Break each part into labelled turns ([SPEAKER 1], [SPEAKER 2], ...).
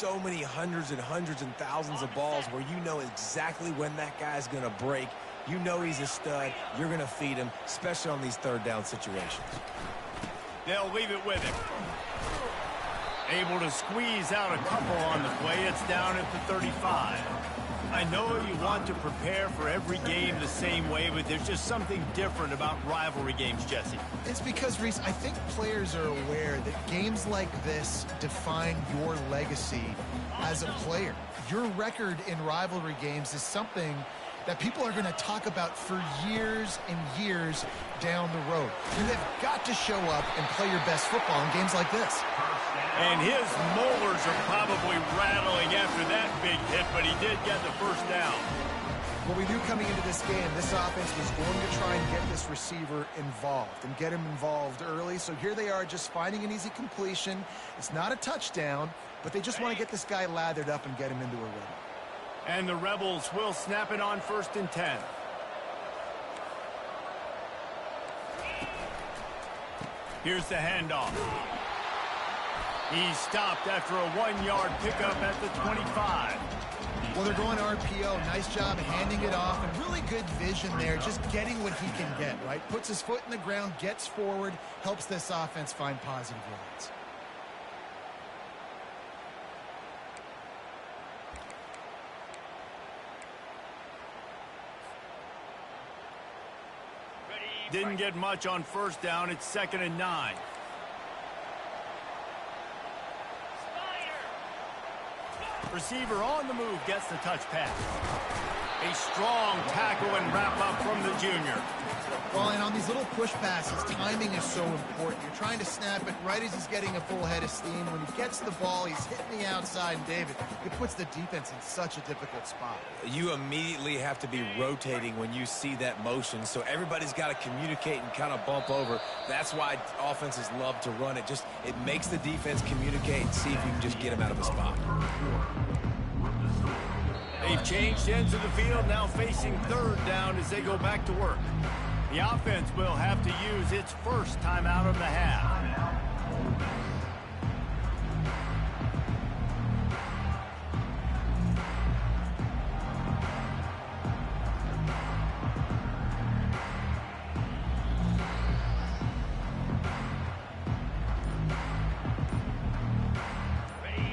[SPEAKER 1] so many hundreds and thousands of balls where you know exactly when that guy's going to break. You know he's a stud. You're going to feed him, especially on these third down situations.
[SPEAKER 2] They'll leave it with him. Able to squeeze out a couple on the play. It's down at the 35. I know you want to prepare for every game the same way, but there's just something different about rivalry games, Jesse.
[SPEAKER 3] It's because, Reese, I think players are aware that games like this define your legacy as a player. Your record in rivalry games is something that people are going to talk about for years and years down the road. You have got to show up and play your best football in games like this.
[SPEAKER 2] And his molars are probably rattling after that big hit, but he did get the first down.
[SPEAKER 3] Well, we knew coming into this game, this offense was going to try and get this receiver involved and get him involved early. So here they are just finding an easy completion. It's not a touchdown, but they just want to get this guy lathered up and get him into a rhythm.
[SPEAKER 2] And the Rebels will snap it on 1st and 10. Here's the handoff. He's stopped after a 1-yard pickup at the 25.
[SPEAKER 3] Well, they're going RPO. Nice job handing it off, and really good vision there, just getting what he can get, right? Puts his foot in the ground, gets forward, helps this offense find positive yards.
[SPEAKER 2] Didn't get much on 1st down. It's 2nd and 9. Receiver on the move gets the touch pass. A strong tackle and wrap up from the junior.
[SPEAKER 3] Well, and on these little push passes, timing is so important. You're trying to snap it right as he's getting a full head of steam. When he gets the ball, he's hitting the outside, and David, it puts the defense in such a difficult spot.
[SPEAKER 1] You immediately have to be rotating when you see that motion, so everybody's got to communicate and kind of bump over. That's why offenses love to run it. It makes the defense communicate and see if you can just get him out of a spot.
[SPEAKER 2] They've changed ends of the field, now facing 3rd down as they go back to work. The offense will have to use its first timeout of the half.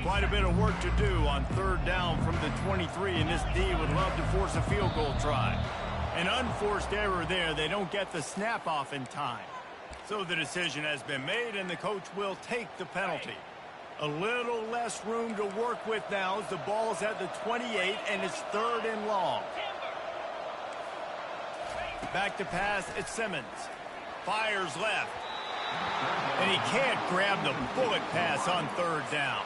[SPEAKER 2] Quite a bit of work to do on 3rd down from the 23, and this D would love to force a field goal try. An unforced error there. They don't get the snap off in time. So the decision has been made, and the coach will take the penalty. A little less room to work with now as the ball's at the 28, and it's 3rd and long. Back to pass, it's Simmons. Fires left. And he can't grab the bullet pass on 3rd down.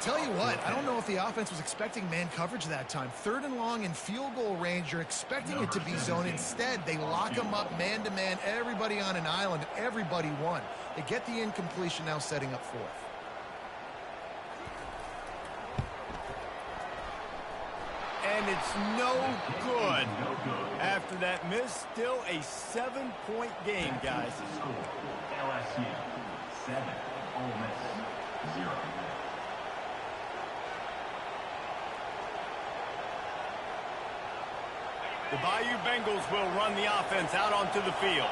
[SPEAKER 3] Tell you what, I don't know if the offense was expecting man coverage that time. 3rd and long in field goal range, you're expecting it to be zone. Instead, they lock him up man-to-man, everybody on an island, everybody won. They get the incompletion, now setting up 4th.
[SPEAKER 2] And it's no good. After that miss, still a 7-point game, guys.
[SPEAKER 4] LSU 7, Ole Miss 0.
[SPEAKER 2] The Bayou Bengals will run the offense out onto the field.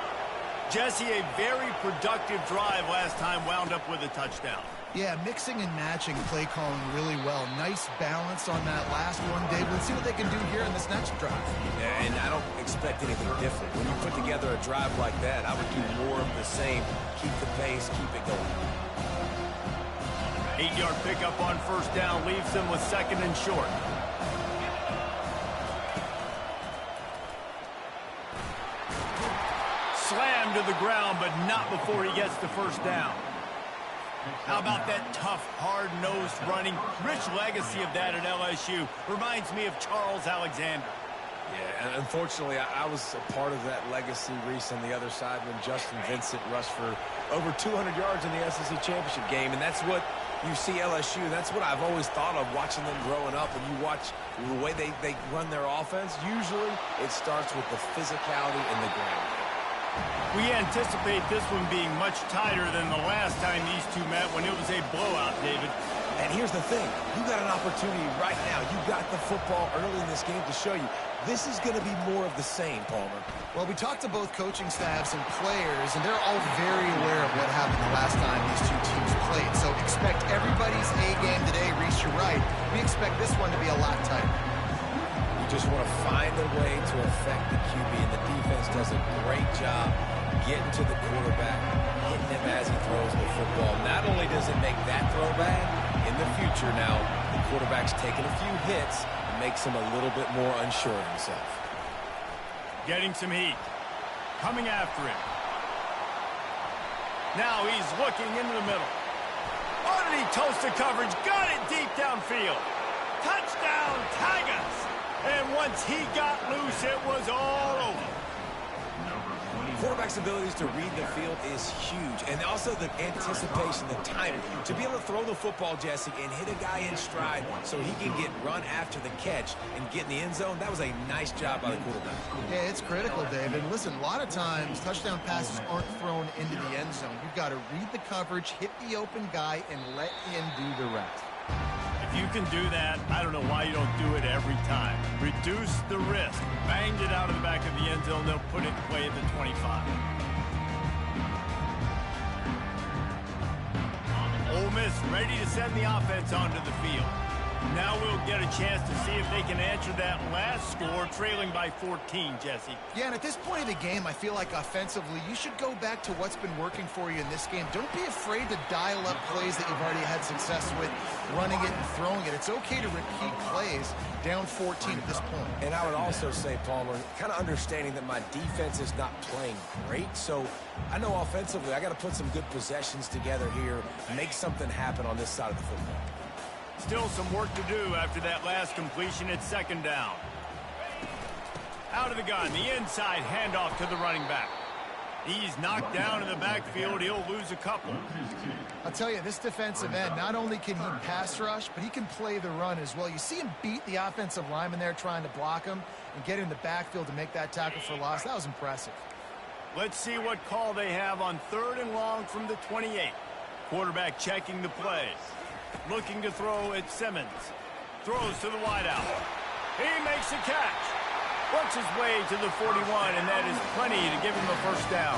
[SPEAKER 2] Jesse, a very productive drive last time, wound up with a touchdown.
[SPEAKER 3] Yeah, mixing and matching play calling really well. Nice balance on that last one, Dave. Let's see what they can do here in this next drive.
[SPEAKER 1] Yeah, and I don't expect anything different. When you put together a drive like that, I would do more of the same. Keep the pace, keep it going.
[SPEAKER 2] 8-yard pickup on 1st down leaves them with 2nd and short. Slammed to the ground, but not before he gets the 1st down. How about that tough, hard-nosed running? Rich legacy of that at LSU. Reminds me of Charles Alexander.
[SPEAKER 1] Yeah, and unfortunately, I was a part of that legacy, Reese, on the other side when Justin Vincent rushed for over 200 yards in the SEC Championship game, and that's what you see LSU. That's what I've always thought of watching them growing up. And you watch the way they run their offense, usually it starts with the physicality in the ground.
[SPEAKER 2] We anticipate this one being much tighter than the last time these two met when it was a blowout, David.
[SPEAKER 1] And here's the thing. You got an opportunity right now. You got the football early in this game to show you. This is going to be more of the same, Palmer.
[SPEAKER 3] Well, we talked to both coaching staffs and players, and they're all very aware of what happened the last time these two teams played. So expect everybody's A game today. Reese, you're right. We expect this one to be a lot tighter.
[SPEAKER 1] You just want to find a way to affect the QB, and the defense does a great job getting to the quarterback, hitting him as he throws the football. Not only does it make that throw bad, in the future now, the quarterback's taking a few hits and makes him a little bit more unsure of himself.
[SPEAKER 2] Getting some heat. Coming after him. Now he's looking into the middle. Oh, did he toast the coverage? Got it deep downfield. Touchdown, Tigers! And once he got loose, it was all over.
[SPEAKER 1] Quarterback's abilities to read the field is huge, and also the anticipation, the timing. To be able to throw the football, Jesse, and hit a guy in stride so he can get run after the catch and get in the end zone, that was a nice job by the quarterback.
[SPEAKER 3] Yeah, it's critical, David. Listen, a lot of times touchdown passes aren't thrown into the end zone. You've got to read the coverage, hit the open guy, and let him do the rest.
[SPEAKER 2] If you can do that, I don't know why you don't do it every time. Reduce the risk. Banged it out of the back of the end zone. They'll put it away at the 25. Ole Miss ready to send the offense onto the field. Now we'll get a chance to see if they can answer that last score, trailing by 14, Jesse.
[SPEAKER 3] Yeah, and at this point of the game, I feel like offensively, you should go back to what's been working for you in this game. Don't be afraid to dial up plays that you've already had success with, running it and throwing it. It's okay to repeat plays down 14 at this point.
[SPEAKER 1] And I would also say, Palmer, kind of understanding that my defense is not playing great, so I know offensively I got to put some good possessions together here, make something happen on this side of the football.
[SPEAKER 2] Still some work to do after that last completion at second down. Out of the gun, the inside handoff to the running back. He's knocked down in the backfield. He'll lose a couple.
[SPEAKER 3] I'll tell you, this defensive end, not only can he pass rush, but he can play the run as well. You see him beat the offensive lineman there trying to block him and get in the backfield to make that tackle for loss. That was impressive.
[SPEAKER 2] Let's see what call they have on 3rd and long from the 28. Quarterback checking the play. Looking to throw at Simmons. Throws to the wideout. He makes a catch. Works his way to the 41, and that is plenty to give him a first down.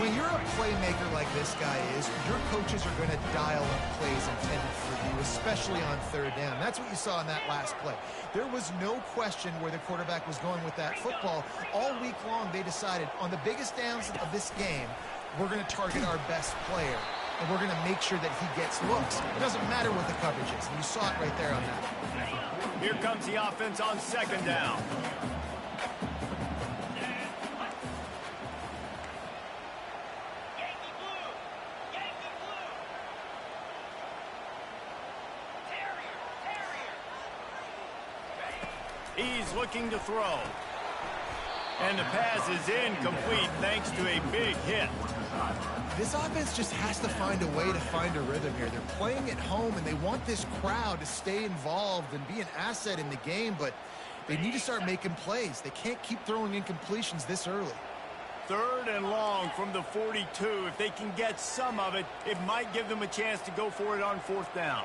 [SPEAKER 3] When you're a playmaker like this guy is, your coaches are going to dial up plays intended for you, especially on 3rd down. That's what you saw in that last play. There was no question where the quarterback was going with that football. All week long, they decided on the biggest downs of this game, we're going to target our best player. And we're going to make sure that he gets looks. It doesn't matter what the coverage is. And you saw it right there on that.
[SPEAKER 2] Here comes the offense on 2nd down. He's looking to throw. And the pass is incomplete thanks to a big hit.
[SPEAKER 3] This offense just has to find a way to find a rhythm here. They're playing at home, and they want this crowd to stay involved and be an asset in the game, but they need to start making plays. They can't keep throwing incompletions this early.
[SPEAKER 2] 3rd and long from the 42. If they can get some of it, it might give them a chance to go for it on 4th down.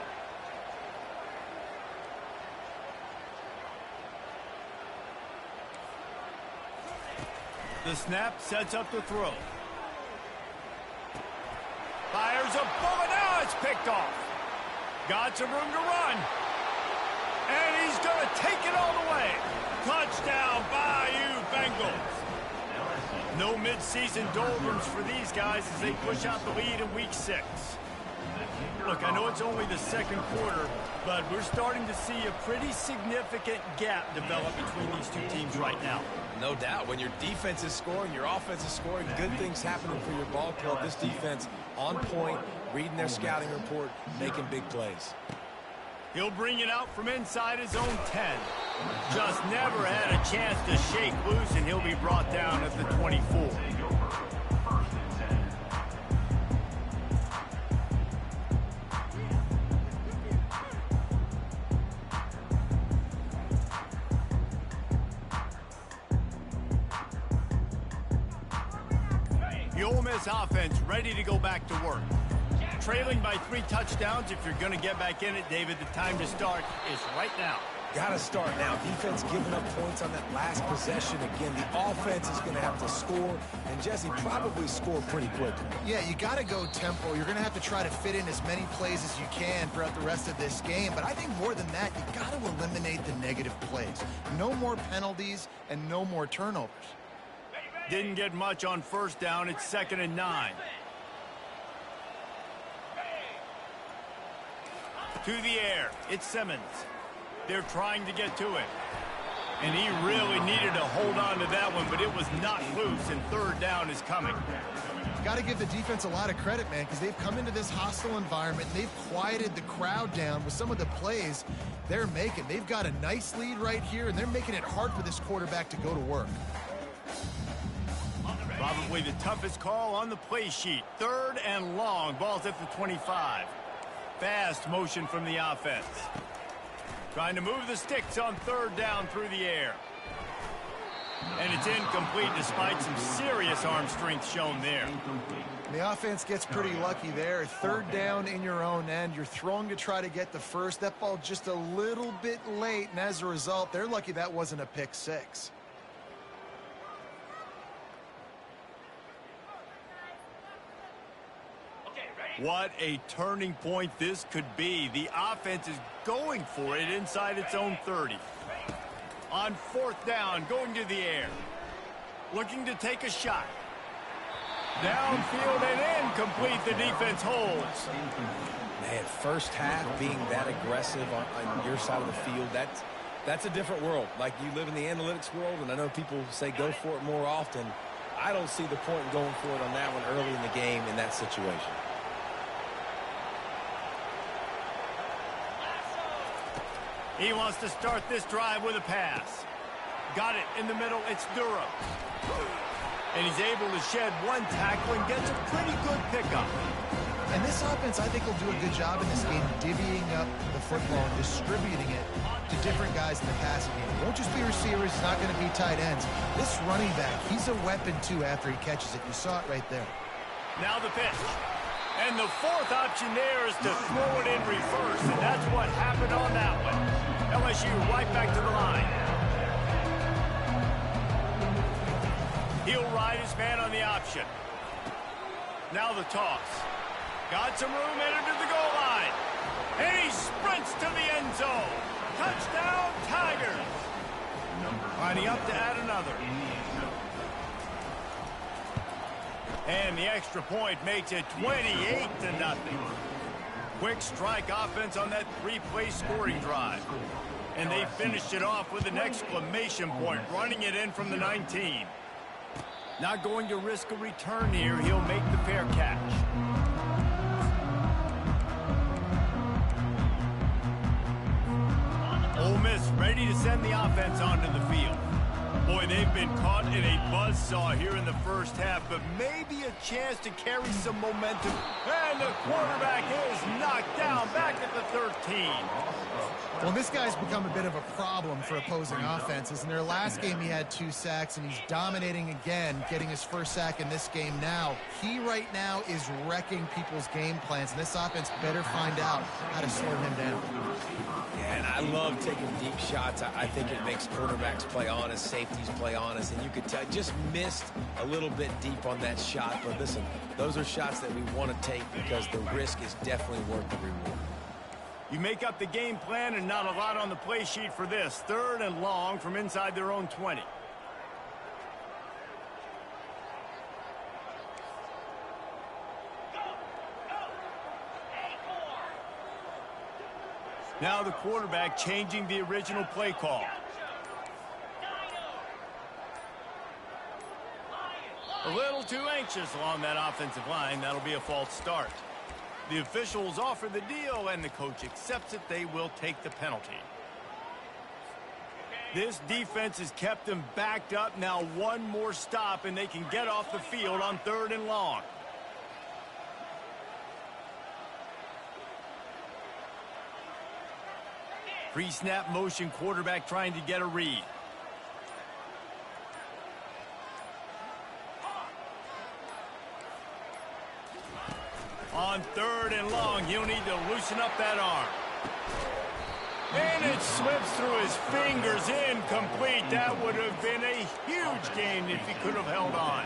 [SPEAKER 2] The snap sets up the throw. Fires a bullet. Now it's picked off. Got some room to run. And he's going to take it all the way. Touchdown, Bayou Bengals. No midseason doldrums for these guys as they push out the lead in Week 6. Look, I know it's only the 2nd quarter, but we're starting to see a pretty significant gap develop between these two teams right now.
[SPEAKER 1] No doubt. When your defense is scoring, your offense is scoring, good things happening for your ball club. This defense on point, reading their scouting report, making big plays.
[SPEAKER 2] He'll bring it out from inside his own 10. Just never had a chance to shake loose, and he'll be brought down at the 24. The Ole Miss offense ready to go back to work. trailing by 3 touchdowns. If you're going to get back in it, David, the time to start is right now.
[SPEAKER 1] Got to start now. Defense giving up points on that last possession. Again, the offense is going to have to score, and Jesse probably score pretty quickly.
[SPEAKER 3] Yeah, you got to go tempo. You're going to have to try to fit in as many plays as you can throughout the rest of this game. But I think more than that, you got to eliminate the negative plays. No more penalties and no more turnovers.
[SPEAKER 2] Didn't get much on first down. It's 2nd and 9. To the air. It's Simmons. They're trying to get to it. And he really needed to hold on to that one, but it was not loose, and 3rd down is coming.
[SPEAKER 3] Got to give the defense a lot of credit, man, because they've come into this hostile environment, and they've quieted the crowd down with some of the plays they're making. They've got a nice lead right here, and they're making it hard for this quarterback to go to work.
[SPEAKER 2] Probably the toughest call on the play sheet. 3rd and long. Ball's at the 25. Fast motion from the offense. Trying to move the sticks on 3rd down through the air. And it's incomplete despite some serious arm strength shown there.
[SPEAKER 3] The offense gets pretty lucky there. 3rd down in your own end. You're throwing to try to get the first. That ball just a little bit late, and as a result, they're lucky that wasn't a pick 6.
[SPEAKER 2] What a turning point this could be. The offense is going for it inside its own 30. On 4th down, going to the air. Looking to take a shot. Downfield and incomplete. The defense holds.
[SPEAKER 1] Man, first half being that aggressive on your side of the field, that's a different world. Like, you live in the analytics world, and I know people say go for it more often. I don't see the point in going for it on that one early in the game in that situation.
[SPEAKER 2] He wants to start this drive with a pass. Got it in the middle. It's Durham. And he's able to shed one tackle and gets a pretty good pickup.
[SPEAKER 3] And this offense, I think, will do a good job in this game divvying up the football and distributing it to different guys in the passing game. It won't just be receivers. It's not going to be tight ends. This running back, he's a weapon, too, after he catches it. You saw it right there.
[SPEAKER 2] Now the pitch. And the 4th option there is to throw it in reverse, and that's what happened on that one. LSU right back to the line. He'll ride his man on the option. Now the toss. Got some room, entered to the goal line. And he sprints to the end zone. Touchdown, Tigers. Lining up to add another. And the extra point makes it 28-0. Quick strike offense on that 3-play scoring drive. And they finished it off with an exclamation point, running it in from the 19. Not going to risk a return here. He'll make the fair catch. Ole Miss ready to send the offense onto the field. Boy, they've been caught in a buzzsaw here in the first half, but maybe a chance to carry some momentum. And the quarterback is knocked down back at the 13.
[SPEAKER 3] Well, this guy's become a bit of a problem for opposing offenses. In their last game, he had 2 sacks, and he's dominating again, getting his first sack in this game now. He right now is wrecking people's game plans, and this offense better find out how to slow him down.
[SPEAKER 1] Yeah, and I love taking deep shots. I think it makes quarterbacks play honest, safeties play honest, and you could tell just missed a little bit deep on that shot. But listen, those are shots that we want to take because the risk is definitely worth the reward.
[SPEAKER 2] You make up the game plan and not a lot on the play sheet for this. 3rd and long from inside their own 20. Now the quarterback changing the original play call. A little too anxious along that offensive line. That'll be a false start. The officials offer the deal, and the coach accepts it. They will take the penalty. This defense has kept them backed up. Now one more stop, and they can get off the field on 3rd and long. Pre-snap motion, quarterback trying to get a read. On 3rd and long, he'll need to loosen up that arm. And it slips through his fingers, incomplete. That would have been a huge gain if he could have held on.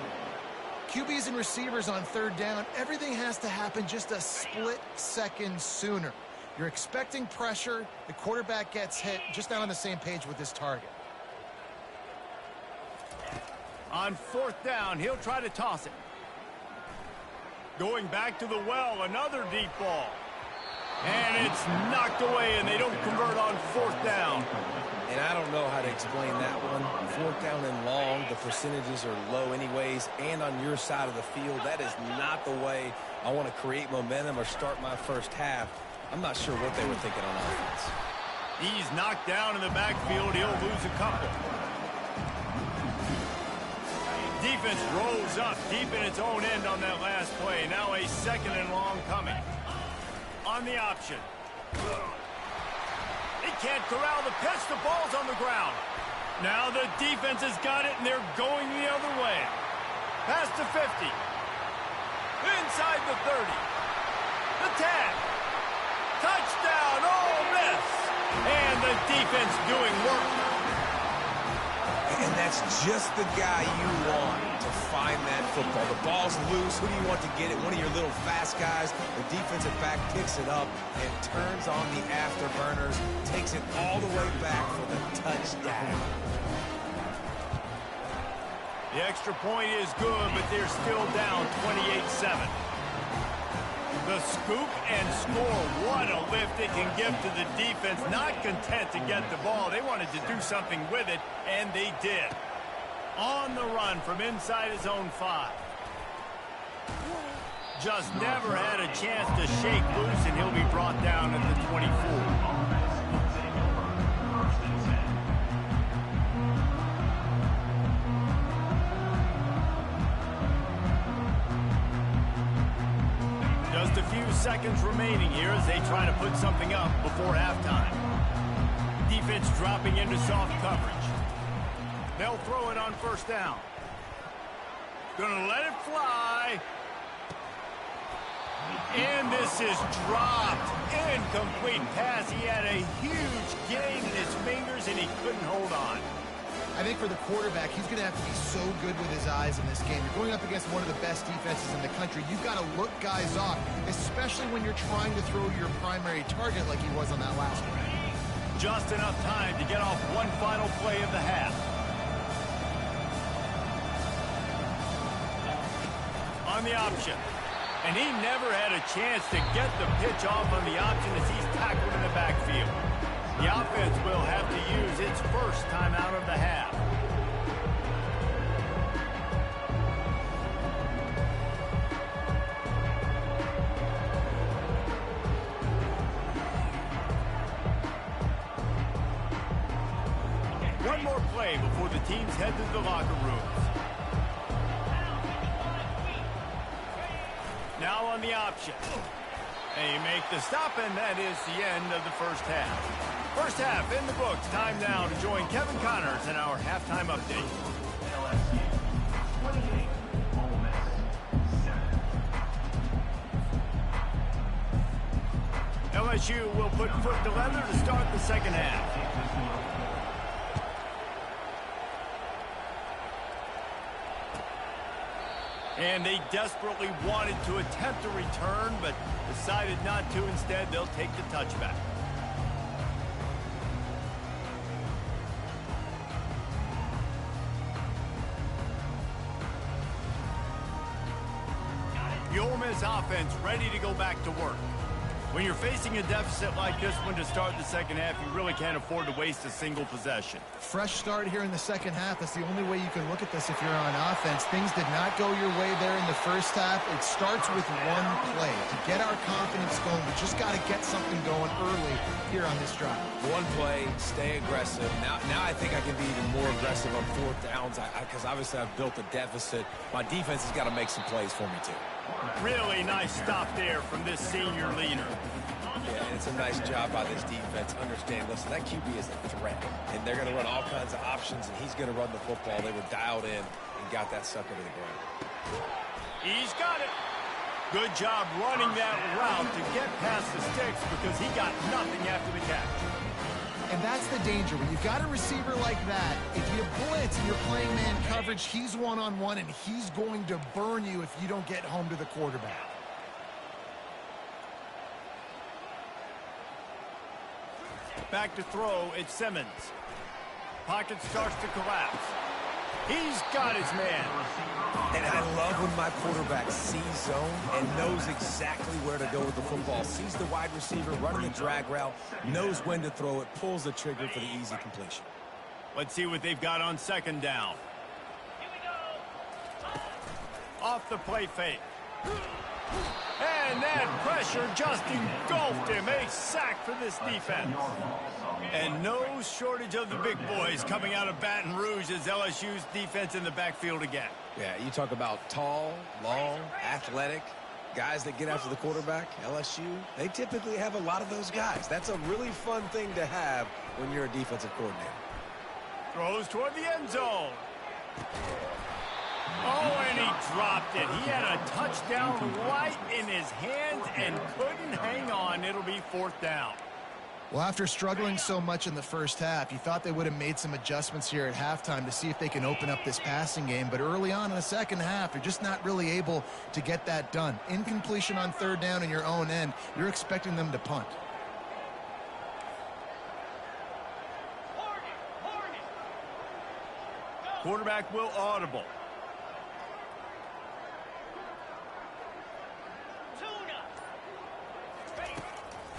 [SPEAKER 3] QBs and receivers on 3rd down, everything has to happen just a split second sooner. You're expecting pressure, the quarterback gets hit, just not on the same page with his target.
[SPEAKER 2] On 4th down, he'll try to toss it. Going back to the well, another deep ball. And it's knocked away, and they don't convert on 4th down.
[SPEAKER 1] And I don't know how to explain that one. 4th down and long, the percentages are low anyways, and on your side of the field, that is not the way I want to create momentum or start my first half. I'm not sure what they were thinking on offense.
[SPEAKER 2] He's knocked down in the backfield. He'll lose a couple. Defense rolls up deep in its own end on that last play. Now a 2nd and long coming. On the option. They can't corral the pitch. The ball's on the ground. Now the defense has got it, and they're going the other way. Past the 50. Inside the 30. The 10. Touchdown, Ole Miss. And the defense doing work.
[SPEAKER 1] And that's just the guy you want to find that football. The ball's loose. Who do you want to get it? One of your little fast guys. The defensive back picks it up and turns on the afterburners, takes it all the way back for the touchdown.
[SPEAKER 2] The extra point is good, but they're still down 28-7. The scoop and score. What a lift it can give to the defense. Not content to get the ball. They wanted to do something with it, and they did. On the run from inside his own 5. Just never had a chance to shake loose, and he'll be brought down at the 24. Just a few seconds remaining here as they try to put something up before halftime. Defense dropping into soft coverage. They'll throw it on 1st down. Gonna let it fly. And this is dropped. Incomplete pass. He had a huge gain in his fingers, and he couldn't hold on.
[SPEAKER 3] I think for the quarterback, he's going to have to be so good with his eyes in this game. You're going up against one of the best defenses in the country. You've got to look guys off, especially when you're trying to throw your primary target like he was on that last one.
[SPEAKER 2] Just enough time to get off one final play of the half. On the option. And he never had a chance to get the pitch off on the option as he's tackled in the backfield. The offense will have to use its first time out of the half. One more play before the teams head to the locker rooms. Now on the option. They make the stop, and that is the end of the first half. First half in the books. Time now to join Kevin Connors in our halftime update.
[SPEAKER 4] LSU 28, Ole Miss 7.
[SPEAKER 2] LSU will put foot to leather to start the second half. And they desperately wanted to attempt a return, but decided not to. Instead, they'll take the touchback. The Ole Miss offense ready to go back to work. When you're facing a deficit like this one to start the second half, you really can't afford to waste a single possession.
[SPEAKER 3] Fresh start here in the second half. That's the only way you can look at this if you're on offense. Things did not go your way there in the first half. It starts with one play. To get our confidence going, we just got to get something going early here on this drive.
[SPEAKER 1] One play, stay aggressive. Now I think I can be even more aggressive on 4th downs because obviously I've built a deficit. My defense has got to make some plays for me too.
[SPEAKER 2] Really nice stop there from this senior leader.
[SPEAKER 1] Yeah, and it's a nice job by this defense. Understand, listen, that QB is a threat, and they're going to run all kinds of options, and he's going to run the football. They were dialed in and got that sucker to the ground.
[SPEAKER 2] He's got it. Good job running that route to get past the sticks because he got nothing after the catch.
[SPEAKER 3] And that's the danger. When you've got a receiver like that, if you blitz and you're playing man coverage, he's one-on-one, and he's going to burn you if you don't get home to the quarterback.
[SPEAKER 2] Back to throw, it's Simmons. Pocket starts to collapse. He's got his man.
[SPEAKER 1] And I love when my quarterback sees zone and knows exactly where to go with the football. Sees the wide receiver running the drag route, knows when to throw it, pulls the trigger for the easy completion.
[SPEAKER 2] Let's see what they've got on second down. Off the play fake. And that pressure just engulfed him. A sack for this defense. And no shortage of the big boys coming out of Baton Rouge as LSU's defense in the backfield again.
[SPEAKER 1] Yeah, you talk about tall, long, athletic, guys that get after the quarterback, LSU, they typically have a lot of those guys. That's a really fun thing to have when you're a defensive coordinator.
[SPEAKER 2] Throws toward the end zone. Oh, and he dropped it. He had a touchdown right in his hands and couldn't hang on. It'll be fourth down.
[SPEAKER 3] Well, after struggling so much in the first half, you thought they would have made some adjustments here at halftime to see if they can open up this passing game. But early on in the second half, they're just not really able to get that done. Incompletion on third down in your own end, you're expecting them to punt.
[SPEAKER 2] Quarterback will audible.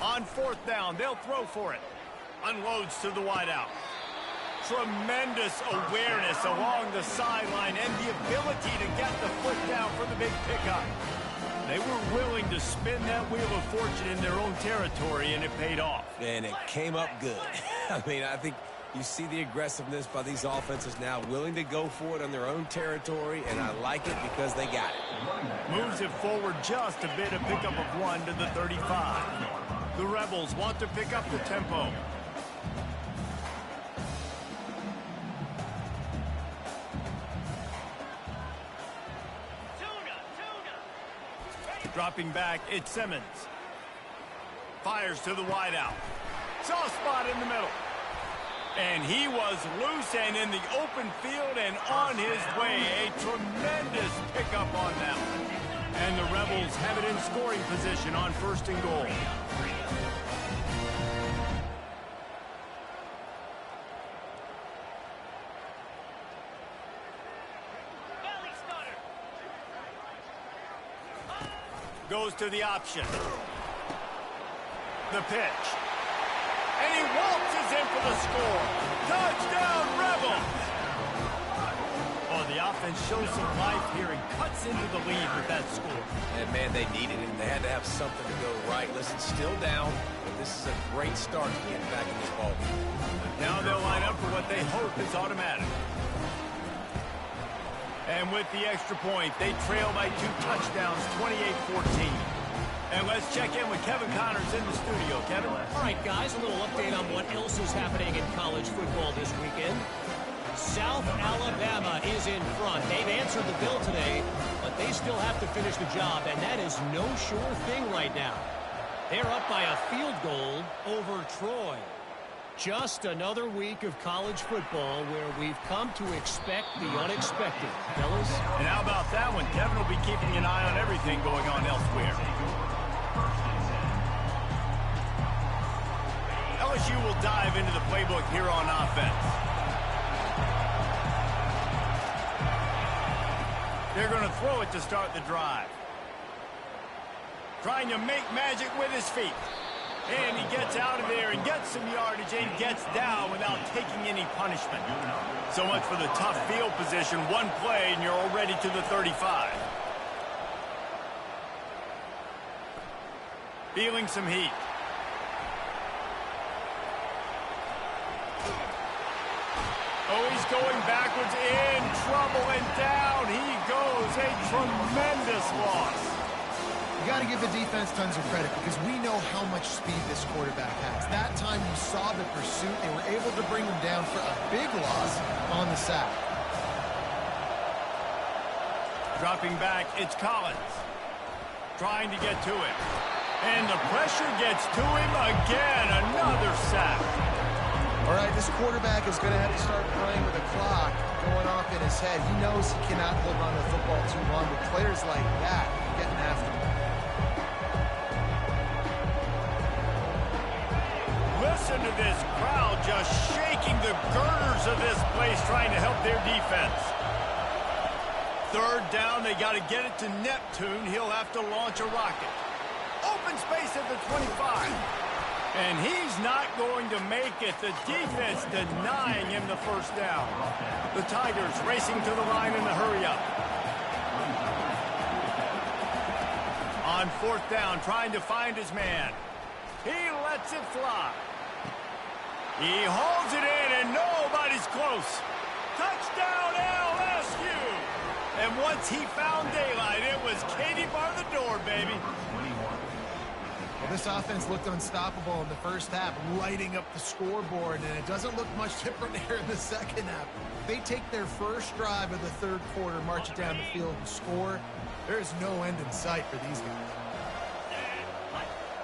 [SPEAKER 2] On fourth down, they'll throw for it. Unloads to the wideout. Tremendous awareness along the sideline and the ability to get the foot down for the big pickup. They were willing to spin that wheel of fortune in their own territory, and it paid off.
[SPEAKER 1] And it came up good. I mean, I think you see the aggressiveness by these offenses now, willing to go for it on their own territory, and I like it because they got it.
[SPEAKER 2] Moves it forward just a bit, a pickup of 1 to the 35. The Rebels want to pick up the tempo. Dropping back, it's Simmons. Fires to the wideout. Soft spot in the middle. And he was loose and in the open field and on his way. A tremendous pickup on them. And the Rebels have it in scoring position on first and goal. Goes to the option. The pitch. And he waltzes in for the score. Touchdown, Rebels! Oh, the offense shows some life here and cuts into the lead with that score.
[SPEAKER 1] And, man, they needed it. They had to have something to go right. Listen, still down, but this is a great start to getting back in this ball game.
[SPEAKER 2] Now they'll line up for what they hope is automatic. And with the extra point, they trail by 2 touchdowns, 28-14. And let's check in with Kevin Connors in the studio. Kevin?
[SPEAKER 5] All right, guys, a little update on what else is happening in college football this weekend. South Alabama is in front. They've answered the bell today, but they still have to finish the job, and that is no sure thing right now. They're up by a field goal over Troy. Just another week of college football where we've come to expect the unexpected. Fellas?
[SPEAKER 2] And how about that one? Kevin will be keeping an eye on everything going on elsewhere. LSU will dive into the playbook here on offense. They're going to throw it to start the drive. Trying to make magic with his feet. And he gets out of there and gets some yardage and gets down without taking any punishment. So much for the tough field position. One play and you're already to the 35. Feeling some heat. Oh, he's going backwards, in trouble, and down he goes. A tremendous loss.
[SPEAKER 3] You got to give the defense tons of credit because we know how much speed this quarterback has. That time you saw the pursuit. They were able to bring him down for a big loss on the sack.
[SPEAKER 2] Dropping back, it's Collins. trying to get to it. And the pressure gets to him again. Another sack.
[SPEAKER 3] All right, this quarterback is going to have to start playing with a clock going off in his head. He knows he cannot hold on to the football too long, but players like that are getting after him.
[SPEAKER 2] Listen to this crowd just shaking the girders of this place trying to help their defense. Third down, they got to get it to Neptune. He'll have to launch a rocket. Open space at the 25. And he's not going to make it. The defense denying him the first down. The Tigers racing to the line in the hurry-up. On fourth down, trying to find his man. He lets it fly. He holds it in, and nobody's close. Touchdown, LSU! And once he found daylight, it was Katie bar the door, baby.
[SPEAKER 3] Well, this offense looked unstoppable in the first half, lighting up the scoreboard, and it doesn't look much different here in the second half. They take their first drive of the third quarter, march it down the field, and score. There is no end in sight for these guys.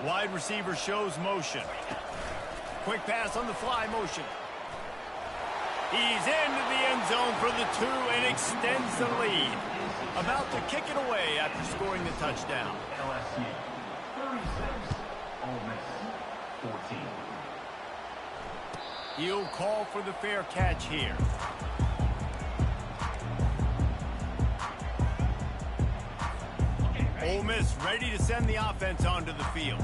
[SPEAKER 2] Wide receiver shows motion. Quick pass on the fly motion. He's into the end zone for the 2 and extends the lead. About to kick it away after scoring the touchdown.
[SPEAKER 4] LSU 36, Ole Miss 14.
[SPEAKER 2] He'll call for the fair catch here. Ole Miss ready to send the offense onto the field.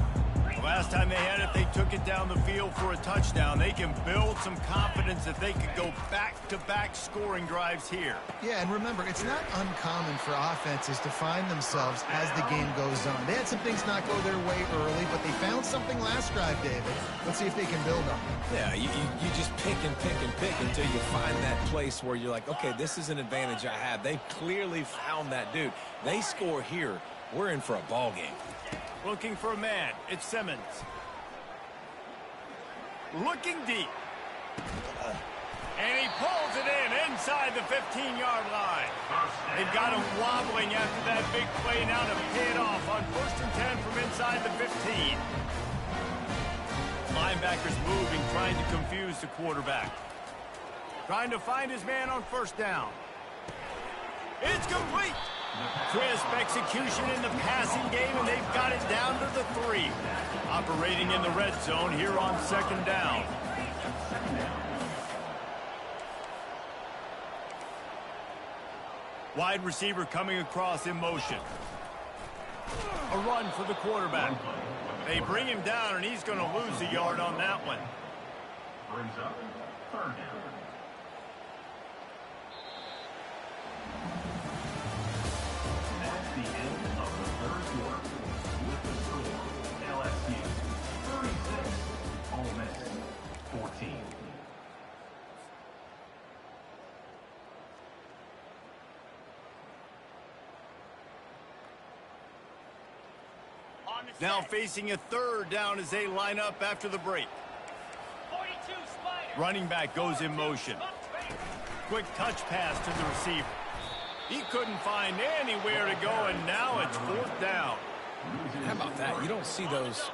[SPEAKER 2] The last time they had it, they took it down the field for a touchdown. They can build some confidence that they could go back-to-back scoring drives here.
[SPEAKER 3] Yeah, and remember, it's not uncommon for offenses to find themselves as the game goes on. They had some things not go their way early, but they found something last drive, David. Let's see if they can build on it.
[SPEAKER 1] Yeah, you just pick and pick and pick until you find that place where you're like, okay, this is an advantage I have. They clearly found that dude. They score here. We're in for a ball game.
[SPEAKER 2] Looking for a man. It's Simmons. Looking deep. And he pulls it in inside the 15-yard line. They've got him wobbling after that big play now to pay it off on 1st and 10 from inside the 15. Linebackers moving, trying to confuse the quarterback. Trying to find his man on first down. It's complete. Crisp execution in the passing game, and they've got it down to the 3. Operating in the red zone here on 2nd down. Wide receiver coming across in motion. A run for the quarterback. They bring him down, and he's going to lose a yard on that one.
[SPEAKER 4] Brings up 3rd down. That's the end of the 3rd quarter. With the score, LSU 36, Ole Miss 14.
[SPEAKER 2] Now facing a 3rd down as they line up after the break. Running back goes in motion. Quick touch pass to the receiver. He couldn't find anywhere to go, and now it's 4th down.
[SPEAKER 1] How about that? You don't see those,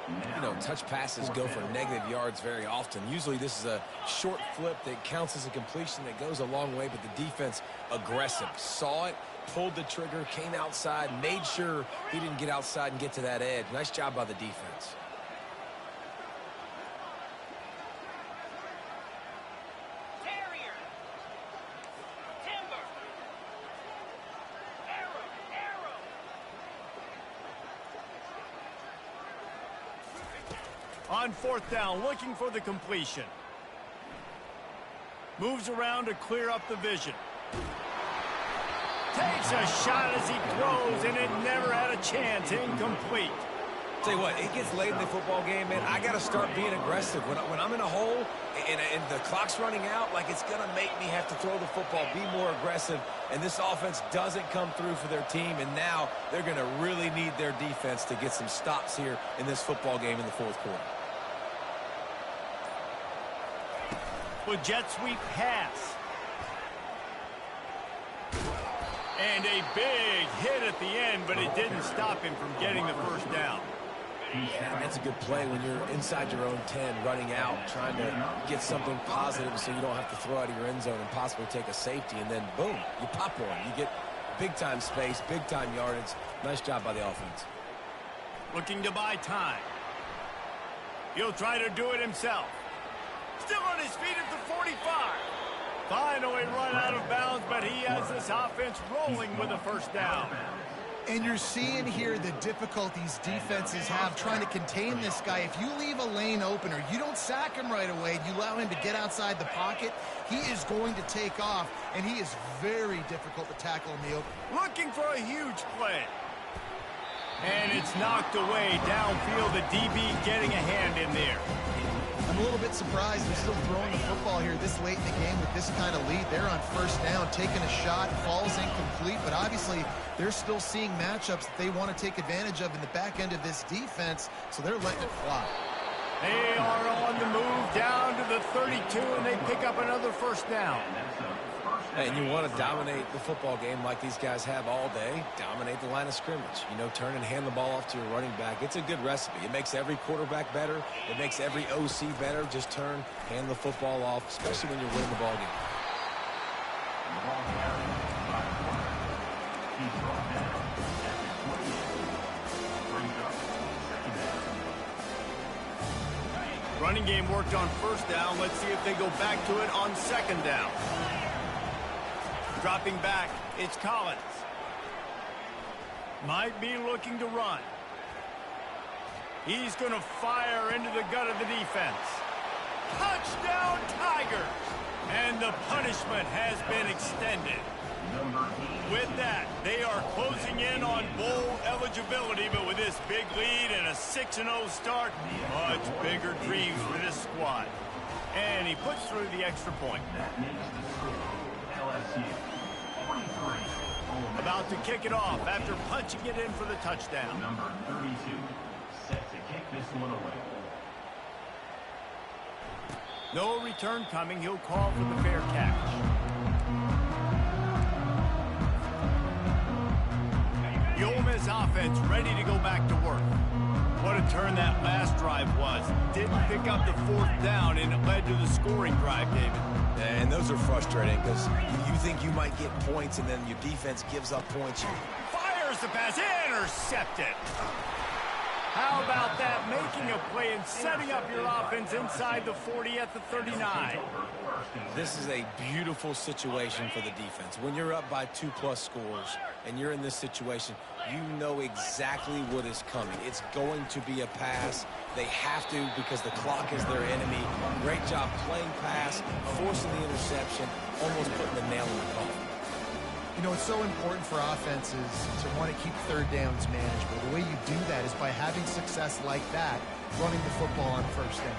[SPEAKER 1] touch passes go for negative yards very often. Usually this is a short flip that counts as a completion that goes a long way, but the defense aggressive. Saw it, pulled the trigger, came outside, made sure he didn't get outside and get to that edge. Nice job by the defense.
[SPEAKER 2] On 4th down, looking for the completion. Moves around to clear up the vision. Takes a shot as he throws, and it never had a chance. Incomplete.
[SPEAKER 1] Tell you what, it gets late in the football game, man. I got to start being aggressive. When I'm in a hole and the clock's running out, like it's going to make me have to throw the football, be more aggressive. And this offense doesn't come through for their team, and now they're going to really need their defense to get some stops here in this football game in the 4th quarter.
[SPEAKER 2] With jet sweep pass. And a big hit at the end, but it didn't stop him from getting the first down.
[SPEAKER 1] Yeah, that's a good play when you're inside your own 10, running out, trying to get something positive so you don't have to throw out of your end zone and possibly take a safety, and then boom, you pop one. You get big-time space, big-time yardage. Nice job by the offense.
[SPEAKER 2] Looking to buy time. He'll try to do it himself. Still on his feet at the 45. Finally run out of bounds, but he has this offense rolling with a first down.
[SPEAKER 3] And you're seeing here the difficulties defenses have trying to contain this guy. If you leave a lane open or you don't sack him right away, you allow him to get outside the pocket, he is going to take off, and he is very difficult to tackle in the open.
[SPEAKER 2] Looking for a huge play. And it's knocked away downfield. The DB getting a hand in there.
[SPEAKER 3] I'm a little bit surprised they're still throwing the football here this late in the game with this kind of lead. They're on first down, taking a shot, falls incomplete, but obviously they're still seeing matchups that they want to take advantage of in the back end of this defense, so they're letting it fly.
[SPEAKER 2] They are on the move down to the 32, and they pick up another first down.
[SPEAKER 1] And you want to dominate the football game like these guys have all day. Dominate the line of scrimmage. You know, turn and hand the ball off to your running back. It's a good recipe. It makes every quarterback better. It makes every OC better. Just turn, hand the football off, especially when you're winning the ball game.
[SPEAKER 2] Running game worked on first down. Let's see if they go back to it on second down. Dropping back, it's Collins. Might be looking to run. He's going to fire into the gut of the defense. Touchdown, Tigers! And the punishment has been extended. With that, they are closing in on bowl eligibility, but with this big lead and a 6-0 start, much bigger dreams for this squad. And he puts through the extra point.
[SPEAKER 4] That makes the score LSU 43.
[SPEAKER 2] About to kick it off after punching it in for the touchdown.
[SPEAKER 4] Number 32, set to kick this one away.
[SPEAKER 2] No return coming. He'll call for the fair catch. The Ole Miss offense ready to go back to work. What a turn that last drive was. Didn't pick up the fourth down, and it led to the scoring drive, David.
[SPEAKER 1] And those are frustrating because you think you might get points, and then your defense gives up points.
[SPEAKER 2] Fires the pass, intercepted. How about that? Making a play and setting up your offense inside the 40 at the 39.
[SPEAKER 1] This is a beautiful situation for the defense. When you're up by 2+ scores and you're in this situation, you know exactly what is coming. It's going to be a pass. They have to because the clock is their enemy. Great job playing pass, forcing the interception, almost putting the nail in the coffin.
[SPEAKER 3] You know, it's so important for offenses to want to keep third downs manageable. The way you do that is by having success like that, running the football on first down.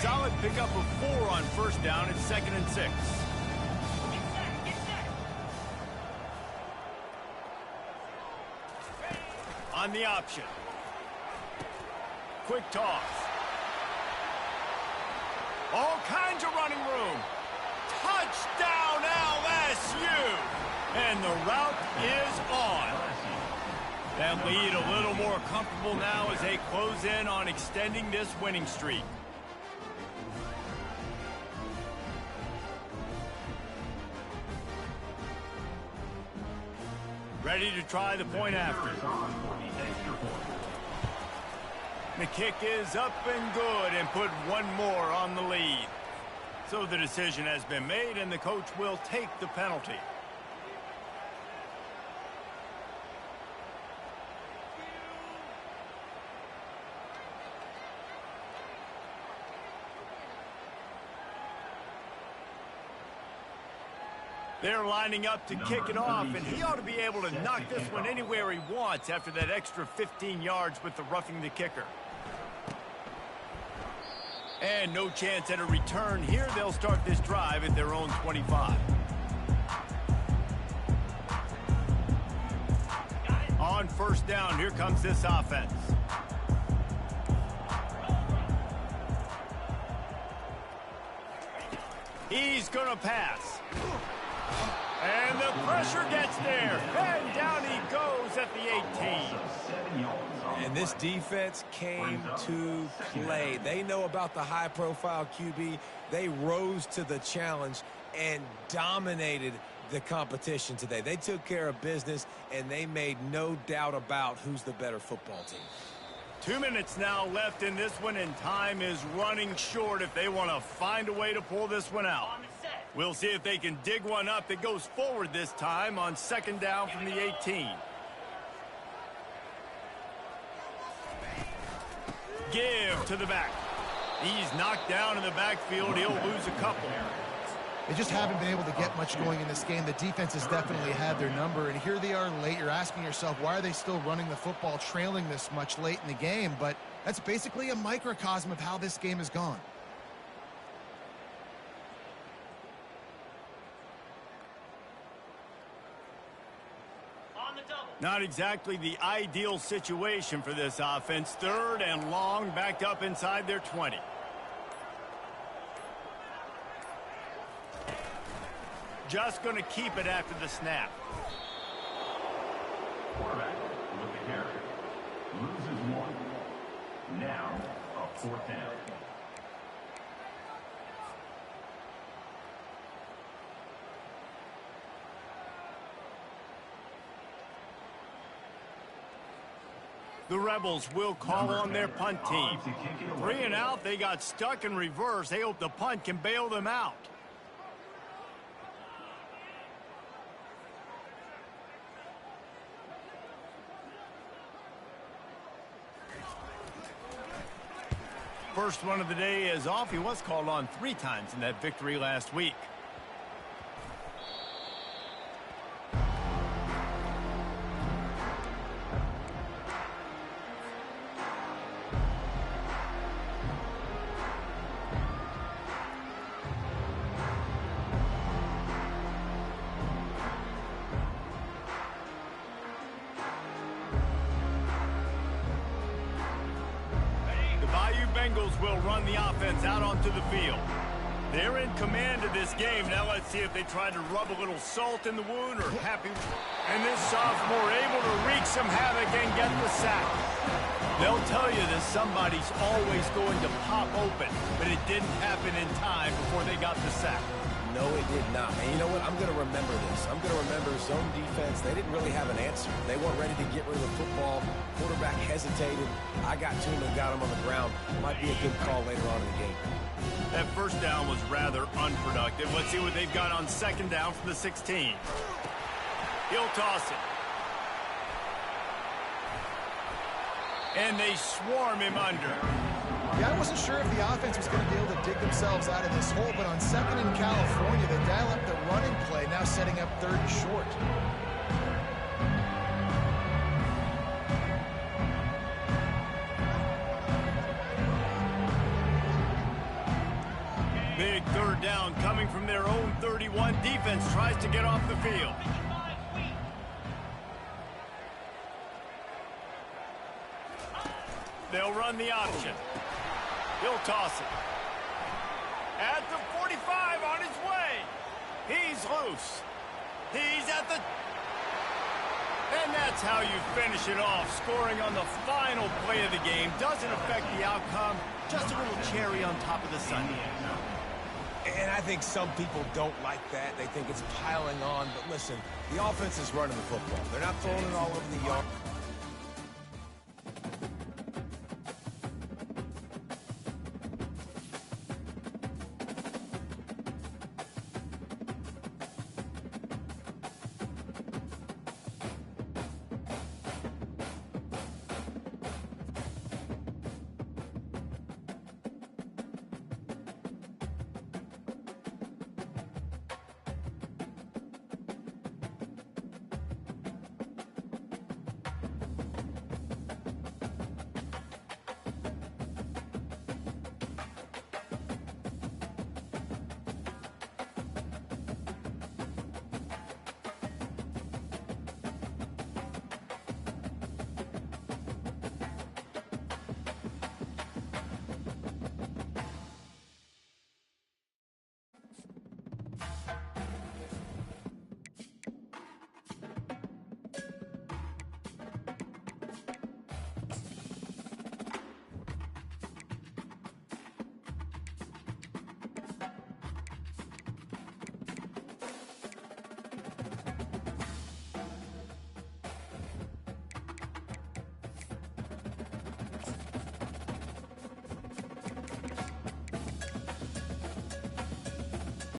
[SPEAKER 2] Solid pickup of 4 on first down. It's 2nd and 6. On the option. Quick toss. All kinds of running room. Touchdown LSU. And the route is on. That lead a little more comfortable now as they close in on extending this winning streak. Ready to try the point after. The kick is up and good and put one more on the lead. So the decision has been made and the coach will take the penalty. They're lining up to kick it off, and he ought to be able to knock this one anywhere he wants after that extra 15 yards with the roughing the kicker. And no chance at a return here. They'll start this drive at their own 25. On first down, here comes this offense. He's going to pass. And the pressure gets there. And down he goes at the 18.
[SPEAKER 1] And this defense came to play. They know about the high-profile QB. They rose to the challenge and dominated the competition today. They took care of business, and they made no doubt about who's the better football team.
[SPEAKER 2] 2 minutes now left in this one, and time is running short if they want to find a way to pull this one out. We'll see if they can dig one up that goes forward this time on second down from the 18. Give to the back. He's knocked down in the backfield. He'll lose a couple.
[SPEAKER 3] They just haven't been able to get much going in this game. The defense has definitely had their number, and here they are late. You're asking yourself, why are they still running the football, trailing this much late in the game? But that's basically a microcosm of how this game has gone.
[SPEAKER 2] Not exactly the ideal situation for this offense. Third and long, backed up inside their 20. Just going to keep it after the snap.
[SPEAKER 4] Quarterback with the carry. Loses one. Now a fourth down.
[SPEAKER 2] The Rebels will call on their punt team. 3 and out, they got stuck in reverse. They hope the punt can bail them out. First one of the day is off. He was called on 3 times in that victory last week. Bengals will run the offense out onto the field. They're in command of this game. Now let's see if they try to rub a little salt in the wound or happy. And this sophomore able to wreak some havoc and get the sack. They'll tell you that somebody's always going to pop open, but it didn't happen in time before they got the sack.
[SPEAKER 1] No, it did not. And you know what? I'm going to remember this. I'm going to remember zone defense. They didn't really have an answer. They weren't ready to get rid of the football. Quarterback hesitated. I got to him and got him on the ground. Might be a good call later on in the game.
[SPEAKER 2] That first down was rather unproductive. Let's see what they've got on second down from the 16. He'll toss it. And they swarm him under.
[SPEAKER 3] Yeah, I wasn't sure if the offense was going to be able to dig themselves out of this hole, but on second in California, they dial up the running play, now setting up third and short.
[SPEAKER 2] Big third down coming from their own 31. Defense tries to get off the field. They'll run the option. He'll toss it. At the 45 on his way. He's loose. He's at the... And that's how you finish it off. Scoring on the final play of the game doesn't affect the outcome. Just a little cherry on top of the sundae.
[SPEAKER 1] And I think some people don't like that. They think it's piling on. But listen, the offense is running the football. They're not throwing it all over the yard.